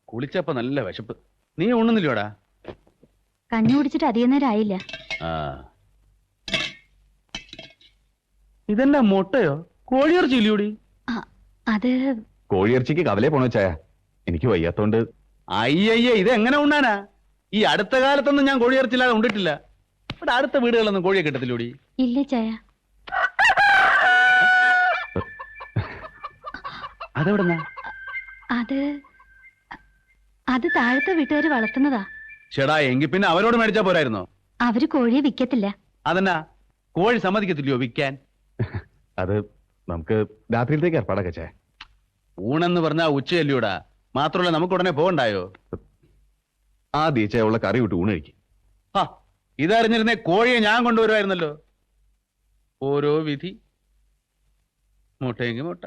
കുളിച്ചപ്പോ നല്ല വിശപ്പ്. നീ ഉണ്ണുന്നില്ലോടാ? കഞ്ഞി കുടിച്ചിട്ട് അധികം നേരം ആയില്ല. ആ, ഇതെന്നാ മുട്ടയോ കോഴിയിറച്ചി ഇല്ലൂടി? അത് കോഴിയിറച്ചിക്ക് കവലേ പോണോ ചായ? എനിക്ക് വയ്യാത്തോണ്ട്. അയ്യയ്യ, ഇതെങ്ങനെ ഉണ്ണാനാ? ഈ അടുത്ത കാലത്തൊന്നും ഞാൻ കോഴിയിറച്ചില്ലാതെ ഉണ്ടിട്ടില്ല. ഇവിടെ അടുത്ത വീടുകളൊന്നും കോഴിയെ കിട്ടത്തില്ലൂടി. ഇല്ല ചായ. അതെവിടെന്നാ? അത് അത് താഴത്തെ വീട്ടുകാര് വളർത്തുന്നതാ. ചേടാ, എങ്കിൽ പിന്നെ അവരോട് മേടിച്ചാ പോരായിരുന്നോ? അവര് കോഴിയെ വിൽക്കത്തില്ല. അതെന്നാ, കോഴി സമ്മതിക്കത്തില്ലയോ വിൽക്കാൻ? അത് നമുക്ക് രാത്രിയിലത്തേക്ക് ഏർപ്പാടാക്ക ചായ. ഊണെന്ന് പറഞ്ഞാ ഉച്ചയല്ലൂടാ. മാത്രമല്ല നമുക്ക് ഉടനെ പോകണ്ടായോ? ആദ്യ ചായ ഉള്ള കറി വിട്ട് ഊണ് കഴിക്കും. ആ, ഇതറിഞ്ഞിരുന്നേ കോഴിയെ ഞാൻ കൊണ്ടുവരുമായിരുന്നല്ലോ. ഓരോ വിധി. മുട്ടയെങ്കിൽ മുട്ട.